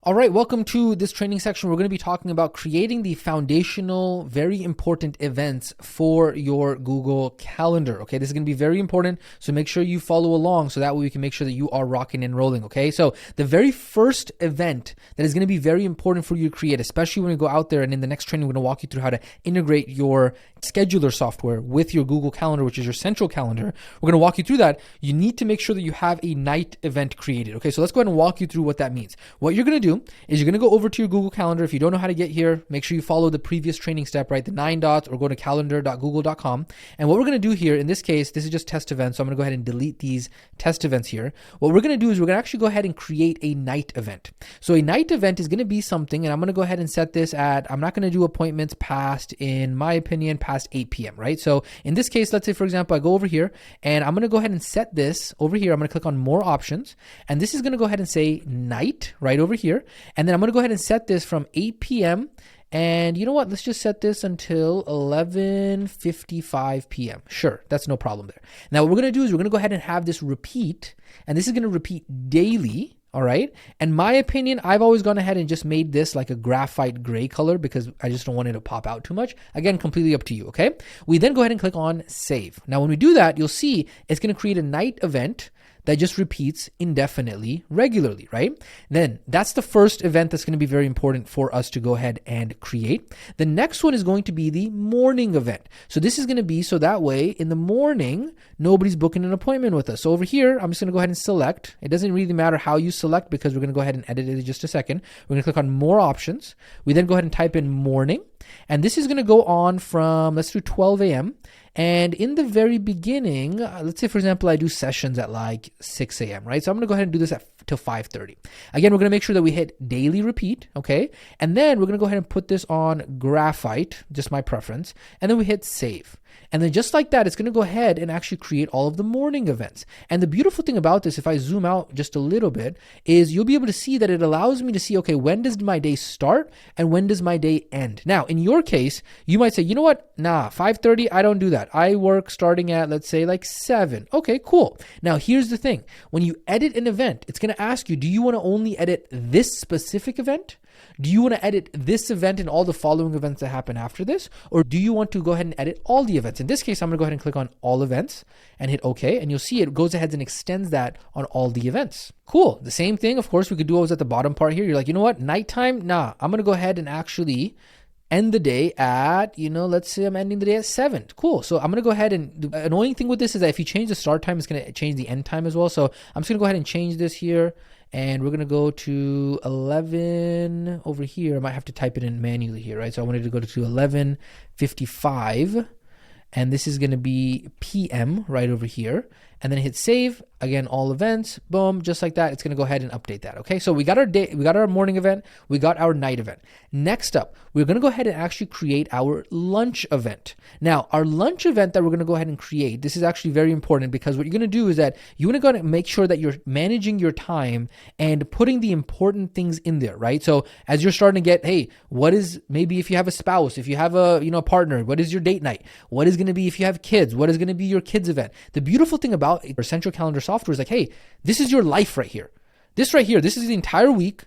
All right, welcome to this training section. We're going to be talking about creating the foundational, very important events for your Google Calendar. Okay, this is going to be very important, so make sure you follow along so that way we can make sure that you are rocking and rolling. Okay, so the very first event that is going to be very important for you to create, especially when you go out there, and in the next training, we're going to walk you through how to integrate your scheduler software with your Google Calendar, which is your central calendar. We're going to walk you through that. You need to make sure that you have a night event created. Okay, so let's go ahead and walk you through what that means. What you're going to do is you're going to go over to your Google Calendar. If you don't know how to get here, make sure you follow the previous training step, right? The 9 dots, or go to calendar.google.com. And what we're going to do here, in this case, this is just test events. So I'm going to go ahead and delete these test events here. What we're going to do is we're going to actually go ahead and create a night event. So a night event is going to be something, and I'm going to go ahead and set this at, I'm not going to do appointments past, in my opinion, past 8 p.m., right? So in this case, let's say, for example, I go over here and I'm going to go ahead and set this over here. I'm going to click on more options, and this is going to go ahead and say night right over here. And then I'm going to go ahead and set this from 8 p.m. And you know what? Let's just set this until 11:55 p.m. Sure, that's no problem there. Now, what we're going to do is we're going to go ahead and have this repeat, and this is going to repeat daily. All right. And my opinion, I've always gone ahead and just made this like a graphite gray color because I just don't want it to pop out too much. Again, completely up to you. Okay. We then go ahead and click on save. Now, when we do that, you'll see it's going to create a night event that just repeats indefinitely, regularly, right? Then that's the first event that's going to be very important for us to go ahead and create. The next one is going to be the morning event. So this is going to be so that way in the morning, nobody's booking an appointment with us. So over here, I'm just going to go ahead and select. It doesn't really matter how you select because we're going to go ahead and edit it in just a second. We're going to click on more options. We then go ahead and type in morning. And this is going to go on from, let's do 12 a.m. And in the very beginning, let's say, for example, I do sessions at like 6 a.m., right? So I'm going to go ahead and do this till 5:30. Again, we're going to make sure that we hit daily repeat, okay? And then we're going to go ahead and put this on graphite, just my preference. And then we hit save. And then just like that, it's going to go ahead and actually create all of the morning events. And the beautiful thing about this, if I zoom out just a little bit, is you'll be able to see that it allows me to see, okay, when does my day start and when does my day end? Now, in your case, you might say, you know what? Nah, 5:30, I don't do that. I work starting at, let's say, like 7. Okay, cool. Now, here's the thing. When you edit an event, it's going to ask you, do you want to only edit this specific event? Do you want to edit this event and all the following events that happen after this? Or do you want to go ahead and edit all the events? In this case, I'm going to go ahead and click on all events and hit OK. And you'll see it goes ahead and extends that on all the events. Cool. The same thing, of course, we could do what was at the bottom part here. You're like, you know what? Nighttime? Nah, I'm going to go ahead and actually end the day at, let's say I'm ending the day at 7. Cool. So I'm going to go ahead and the annoying thing with this is that if you change the start time, it's going to change the end time as well. So I'm just going to go ahead and change this here. And we're going to go to 11 over here. I might have to type it in manually here, right? So I wanted to go to 11:55. And this is going to be PM right over here. And then hit save. Again, all events, boom, just like that. It's going to go ahead and update that. Okay, so we got our day, we got our morning event, we got our night event. Next up, we're going to go ahead and actually create our lunch event. Now, our lunch event that we're going to go ahead and create, this is actually very important because what you're going to do is that you want to go ahead and make sure that you're managing your time and putting the important things in there, right? So as you're starting to get, hey, what is, maybe if you have a spouse, if you have a, a partner, what is your date night? What is going to be if you have kids? What is going to be your kids event? The beautiful thing about our central calendar software is like, hey, this is your life right here. This right here, this is the entire week,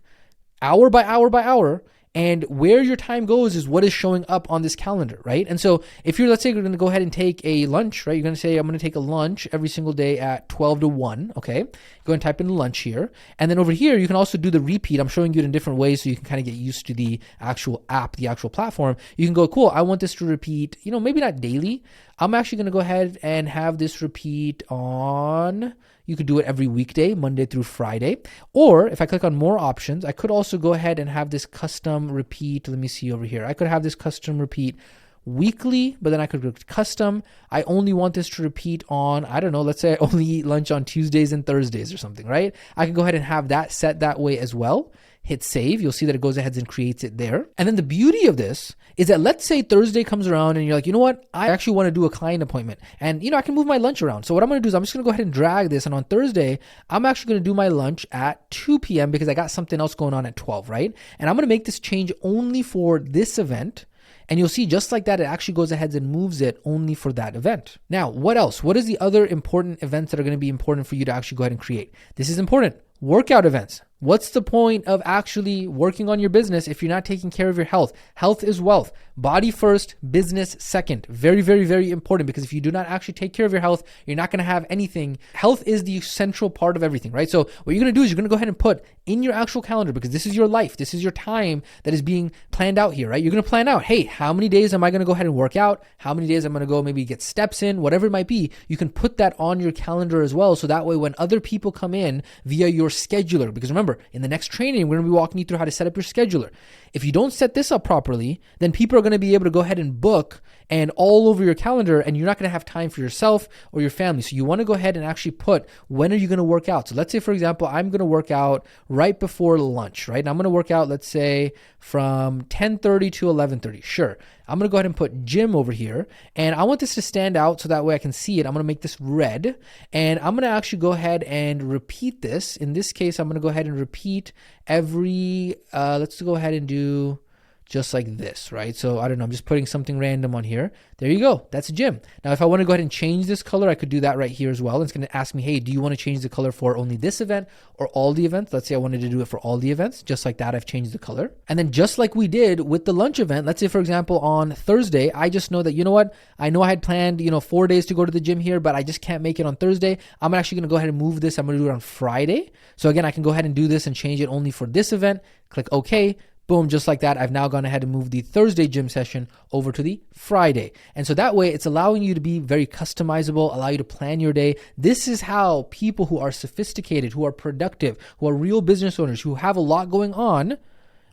hour by hour by hour. And where your time goes is what is showing up on this calendar, right? And so if you're, let's say you're going to go ahead and take a lunch, right? You're going to say, I'm going to take a lunch every single day at 12 to 1, okay? Go and type in lunch here. And then over here, you can also do the repeat. I'm showing you it in different ways so you can kind of get used to the actual app, the actual platform. You can go, cool, I want this to repeat, maybe not daily. I'm actually going to go ahead and have this repeat on, you could do it every weekday, Monday through Friday. Or if I click on more options, I could also go ahead and have this custom repeat. Let me see over here. I could have this custom repeat weekly, but then I could go custom. I only want this to repeat on, I don't know, let's say I only eat lunch on Tuesdays and Thursdays or something, right? I can go ahead and have that set that way as well. Hit save. You'll see that it goes ahead and creates it there. And then the beauty of this is that let's say Thursday comes around and you're like, you know what? I actually want to do a client appointment and I can move my lunch around. So what I'm going to do is I'm just going to go ahead and drag this. And on Thursday, I'm actually going to do my lunch at 2 p.m. because I got something else going on at 12, right? And I'm going to make this change only for this event. And you'll see just like that, it actually goes ahead and moves it only for that event. Now, what else? What is the other important events that are going to be important for you to actually go ahead and create? This is important. Workout events. What's the point of actually working on your business if you're not taking care of your health? Health is wealth. Body first, business second. Very, very, very important, because if you do not actually take care of your health, you're not going to have anything. Health is the central part of everything, right? So what you're going to do is you're going to go ahead and put in your actual calendar, because this is your life. This is your time that is being planned out here, right? You're going to plan out, hey, how many days am I going to go ahead and work out? How many days I'm going to go maybe get steps in, whatever it might be. You can put that on your calendar as well. So that way, when other people come in via your scheduler, because remember, in the next training, we're going to be walking you through how to set up your scheduler. If you don't set this up properly, then people are going to be able to go ahead and book and all over your calendar, and you're not going to have time for yourself or your family. So you want to go ahead and actually put, when are you going to work out? So let's say, for example, I'm going to work out right before lunch, right? And I'm going to work out, let's say, from 10:30 to 11:30. Sure. I'm going to go ahead and put gym over here, and I want this to stand out so that way I can see it. I'm going to make this red, and I'm going to actually go ahead and repeat this. In this case, I'm going to go ahead and repeat every, let's go ahead and do just like this, right? So I don't know, I'm just putting something random on here. There you go. That's a gym. Now, if I want to go ahead and change this color, I could do that right here as well. It's going to ask me, hey, do you want to change the color for only this event or all the events? Let's say I wanted to do it for all the events. Just like that, I've changed the color. And then just like we did with the lunch event, let's say, for example, on Thursday, I just know that, you know what? I know I had planned, 4 days to go to the gym here, but I just can't make it on Thursday. I'm actually going to go ahead and move this. I'm going to do it on Friday. So again, I can go ahead and do this and change it only for this event. Click OK. Boom, just like that, I've now gone ahead and moved the Thursday gym session over to the Friday. And so that way, it's allowing you to be very customizable, allow you to plan your day. This is how people who are sophisticated, who are productive, who are real business owners, who have a lot going on,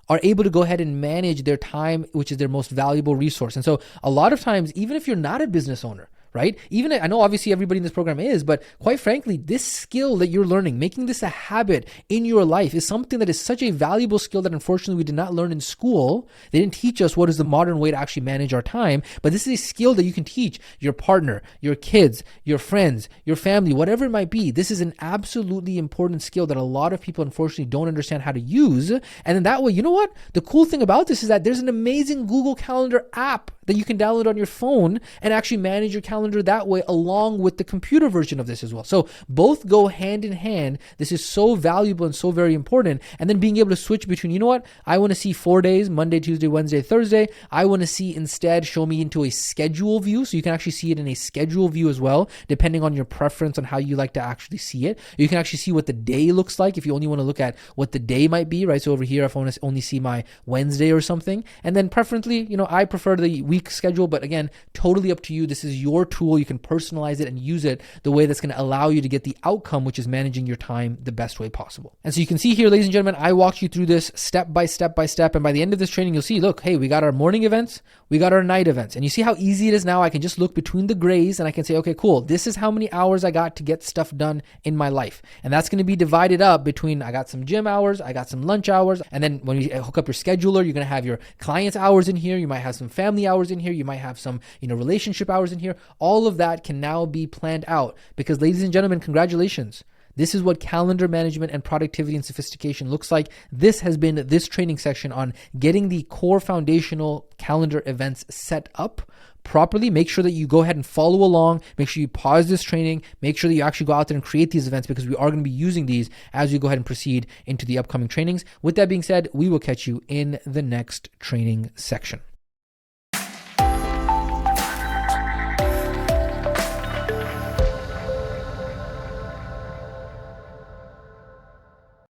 are able to go ahead and manage their time, which is their most valuable resource. And so a lot of times, even if you're not a business owner, right? Even I know obviously everybody in this program is, but quite frankly, this skill that you're learning, making this a habit in your life, is something that is such a valuable skill that unfortunately we did not learn in school. They didn't teach us what is the modern way to actually manage our time, but this is a skill that you can teach your partner, your kids, your friends, your family, whatever it might be. This is an absolutely important skill that a lot of people unfortunately don't understand how to use. And then that way, you know what? The cool thing about this is that there's an amazing Google Calendar app that you can download on your phone and actually manage your calendar that way, along with the computer version of this as well. So both go hand in hand. This is so valuable and so very important. And then being able to switch between, you know what, I want to see 4 days, Monday, Tuesday, Wednesday, Thursday. I want to see instead show me into a schedule view. So you can actually see it in a schedule view as well, depending on your preference on how you like to actually see it. You can actually see what the day looks like if you only want to look at what the day might be, right? So over here, if I want to only see my Wednesday or something, and then preferably, I prefer the week schedule, but again, totally up to you. This is your tool. You can personalize it and use it the way that's going to allow you to get the outcome, which is managing your time the best way possible. And so you can see here, ladies and gentlemen, I walked you through this step by step by step. And by the end of this training, you'll see, look, hey, we got our morning events, we got our night events. And you see how easy it is now. I can just look between the grays and I can say, okay, cool. This is how many hours I got to get stuff done in my life. And that's going to be divided up between, I got some gym hours, I got some lunch hours. And then when you hook up your scheduler, you're going to have your clients hours in here. You might have some family hours in here. You might have some, relationship hours in here. All of that can now be planned out because, ladies and gentlemen, congratulations. This is what calendar management and productivity and sophistication looks like. This has been this training section on getting the core foundational calendar events set up properly. Make sure that you go ahead and follow along. Make sure you pause this training. Make sure that you actually go out there and create these events because we are going to be using these as you go ahead and proceed into the upcoming trainings. With that being said, we will catch you in the next training section.